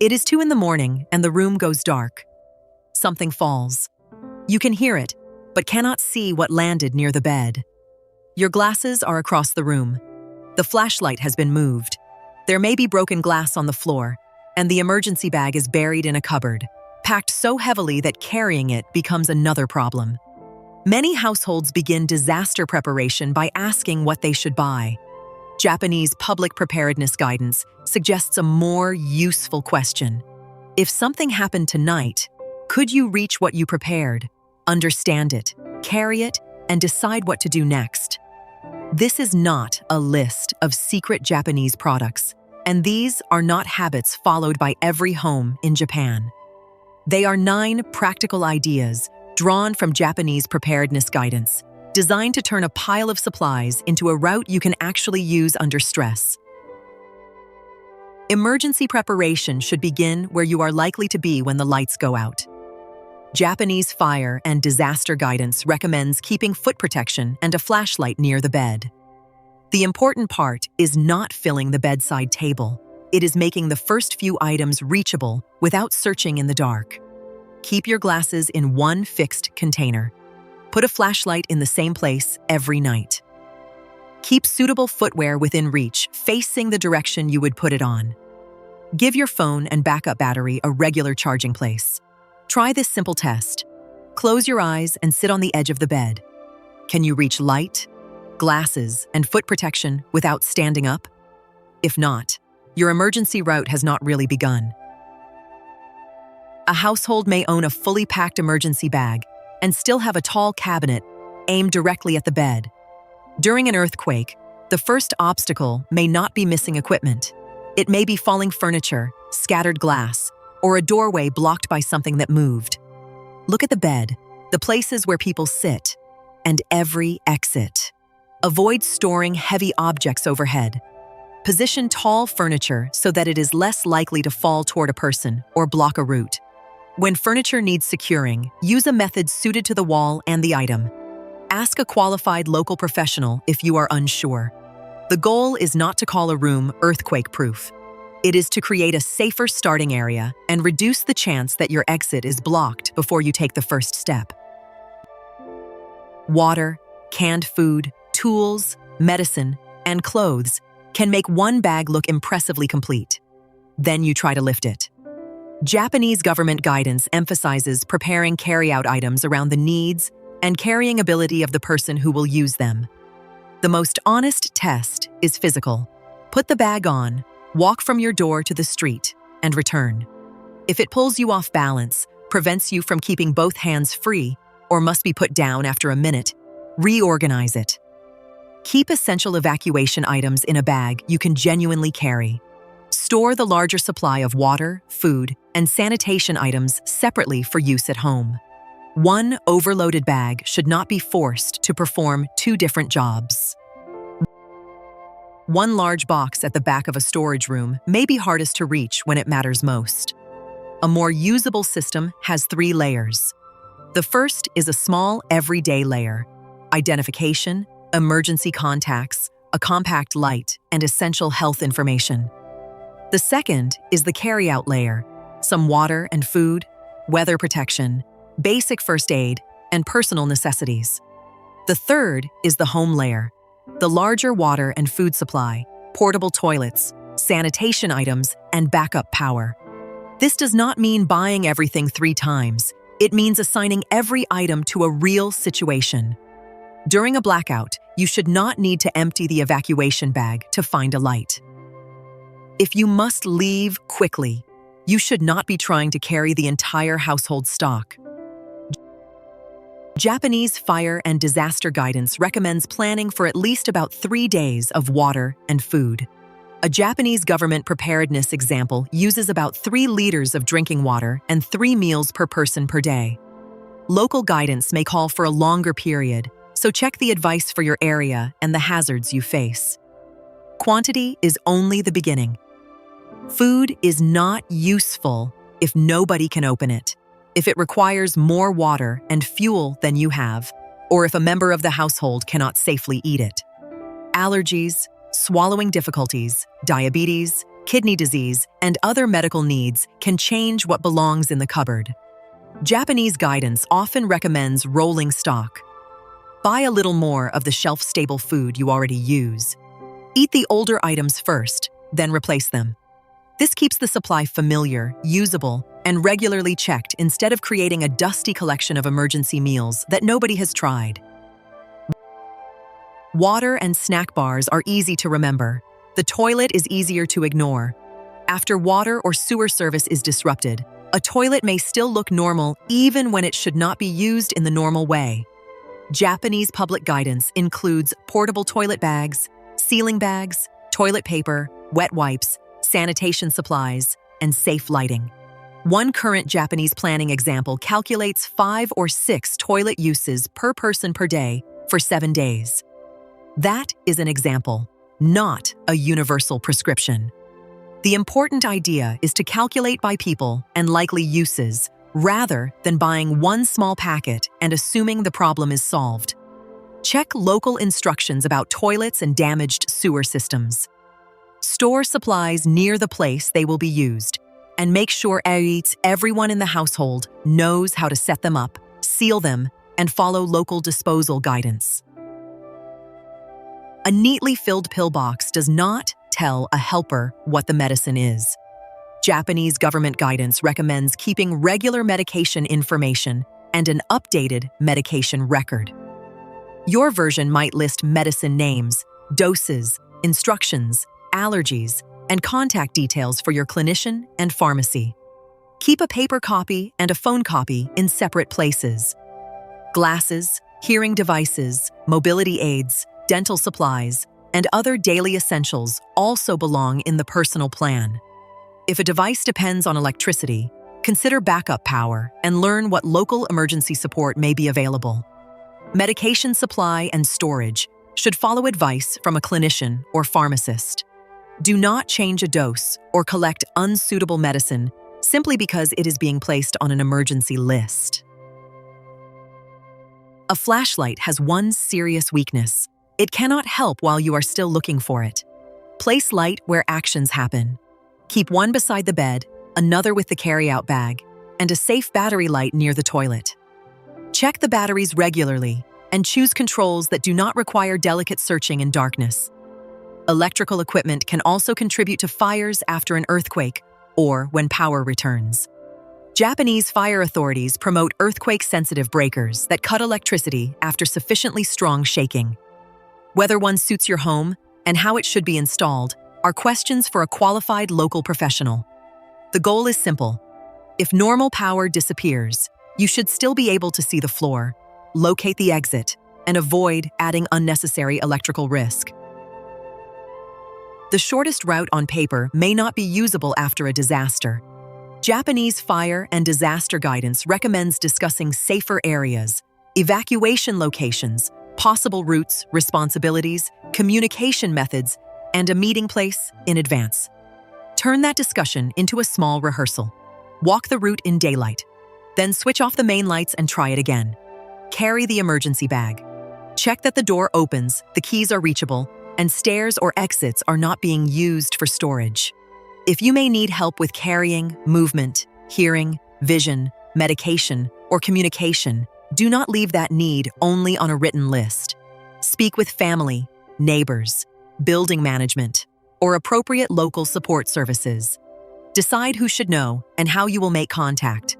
It is 2 in the morning and the room goes dark. Something falls. You can hear it, but cannot see what landed near the bed. Your glasses are across the room. The flashlight has been moved. There may be broken glass on the floor, and the emergency bag is buried in a cupboard, packed so heavily that carrying it becomes another problem. Many households begin disaster preparation by asking what they should buy. Japanese public preparedness guidance suggests a more useful question. If something happened tonight, could you reach what you prepared, understand it, carry it, and decide what to do next? This is not a list of secret Japanese products, and these are not habits followed by every home in Japan. They are 9 practical ideas drawn from Japanese preparedness guidance, designed to turn a pile of supplies into a route you can actually use under stress. Emergency preparation should begin where you are likely to be when the lights go out. Japanese fire and disaster guidance recommends keeping foot protection and a flashlight near the bed. The important part is not filling the bedside table. It is making the first few items reachable without searching in the dark. Keep your glasses in one fixed container. Put a flashlight in the same place every night. Keep suitable footwear within reach, facing the direction you would put it on. Give your phone and backup battery a regular charging place. Try this simple test. Close your eyes and sit on the edge of the bed. Can you reach light, glasses, and foot protection without standing up? If not, your emergency route has not really begun. A household may own a fully packed emergency bag and still have a tall cabinet aimed directly at the bed. During an earthquake, the first obstacle may not be missing equipment. It may be falling furniture, scattered glass, or a doorway blocked by something that moved. Look at the bed, the places where people sit, and every exit. Avoid storing heavy objects overhead. Position tall furniture so that it is less likely to fall toward a person or block a route. When furniture needs securing, use a method suited to the wall and the item. Ask a qualified local professional if you are unsure. The goal is not to call a room earthquake-proof. It is to create a safer starting area and reduce the chance that your exit is blocked before you take the first step. Water, canned food, tools, medicine, and clothes can make one bag look impressively complete. Then you try to lift it. Japanese government guidance emphasizes preparing carry-out items around the needs and carrying ability of the person who will use them. The most honest test is physical. Put the bag on, walk from your door to the street, and return. If it pulls you off balance, prevents you from keeping both hands free, or must be put down after a minute, reorganize it. Keep essential evacuation items in a bag you can genuinely carry. Store the larger supply of water, food, and sanitation items separately for use at home. One overloaded bag should not be forced to perform 2 different jobs. One large box at the back of a storage room may be hardest to reach when it matters most. A more usable system has 3 layers. The first is a small, everyday layer: identification, emergency contacts, a compact light, and essential health information. The second is the carry-out layer: some water and food, weather protection, basic first aid, and personal necessities. The third is the home layer: the larger water and food supply, portable toilets, sanitation items, and backup power. This does not mean buying everything 3 times. It means assigning every item to a real situation. During a blackout, you should not need to empty the evacuation bag to find a light. If you must leave quickly, you should not be trying to carry the entire household stock. Japanese fire and disaster guidance recommends planning for at least about 3 days of water and food. A Japanese government preparedness example uses about 3 liters of drinking water and 3 meals per person per day. Local guidance may call for a longer period, so check the advice for your area and the hazards you face. Quantity is only the beginning. Food is not useful if nobody can open it, if it requires more water and fuel than you have, or if a member of the household cannot safely eat it. Allergies, swallowing difficulties, diabetes, kidney disease, and other medical needs can change what belongs in the cupboard. Japanese guidance often recommends rolling stock. Buy a little more of the shelf-stable food you already use. Eat the older items first, then replace them. This keeps the supply familiar, usable, and regularly checked instead of creating a dusty collection of emergency meals that nobody has tried. Water and snack bars are easy to remember. The toilet is easier to ignore. After water or sewer service is disrupted, a toilet may still look normal even when it should not be used in the normal way. Japanese public guidance includes portable toilet bags, sealing bags, toilet paper, wet wipes, sanitation supplies, and safe lighting. One current Japanese planning example calculates 5 or 6 toilet uses per person per day for 7 days. That is an example, not a universal prescription. The important idea is to calculate by people and likely uses, rather than buying one small packet and assuming the problem is solved. Check local instructions about toilets and damaged sewer systems. Store supplies near the place they will be used, and make sure everyone in the household knows how to set them up, seal them, and follow local disposal guidance. A neatly filled pill box does not tell a helper what the medicine is. Japanese government guidance recommends keeping regular medication information and an updated medication record. Your version might list medicine names, doses, instructions, allergies, and contact details for your clinician and pharmacy. Keep a paper copy and a phone copy in separate places. Glasses, hearing devices, mobility aids, dental supplies, and other daily essentials also belong in the personal plan. If a device depends on electricity, consider backup power and learn what local emergency support may be available. Medication supply and storage should follow advice from a clinician or pharmacist. Do not change a dose or collect unsuitable medicine simply because it is being placed on an emergency list. A flashlight has one serious weakness. It cannot help while you are still looking for it. Place light where actions happen. Keep one beside the bed, another with the carry-out bag, and a safe battery light near the toilet. Check the batteries regularly and choose controls that do not require delicate searching in darkness. Electrical equipment can also contribute to fires after an earthquake or when power returns. Japanese fire authorities promote earthquake-sensitive breakers that cut electricity after sufficiently strong shaking. Whether one suits your home and how it should be installed are questions for a qualified local professional. The goal is simple. If normal power disappears, you should still be able to see the floor, locate the exit, and avoid adding unnecessary electrical risk. The shortest route on paper may not be usable after a disaster. Japanese fire and disaster guidance recommends discussing safer areas, evacuation locations, possible routes, responsibilities, communication methods, and a meeting place in advance. Turn that discussion into a small rehearsal. Walk the route in daylight. Then switch off the main lights and try it again. Carry the emergency bag. Check that the door opens, the keys are reachable, and stairs or exits are not being used for storage. If you may need help with carrying, movement, hearing, vision, medication, or communication, do not leave that need only on a written list. Speak with family, neighbors, building management, or appropriate local support services. Decide who should know and how you will make contact.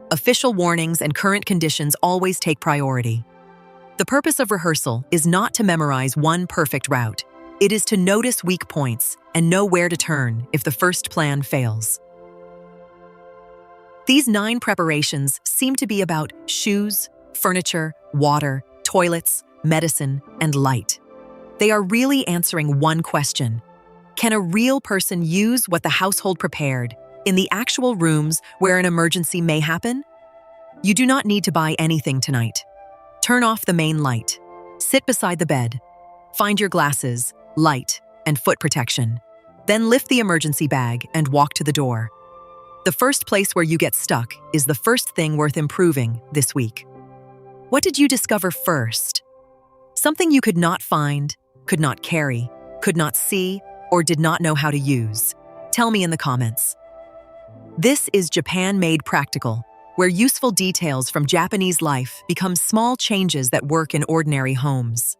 Official warnings and current conditions always take priority. The purpose of rehearsal is not to memorize one perfect route. It is to notice weak points and know where to turn if the first plan fails. These 9 preparations seem to be about shoes, furniture, water, toilets, medicine, and light. They are really answering one question. Can a real person use what the household prepared in the actual rooms where an emergency may happen? You do not need to buy anything tonight. Turn off the main light. Sit beside the bed. Find your glasses, light, and foot protection. Then lift the emergency bag and walk to the door. The first place where you get stuck is the first thing worth improving this week. What did you discover first? Something you could not find, could not carry, could not see, or did not know how to use. Tell me in the comments. This is Japan Made Practical, where useful details from Japanese life become small changes that work in ordinary homes.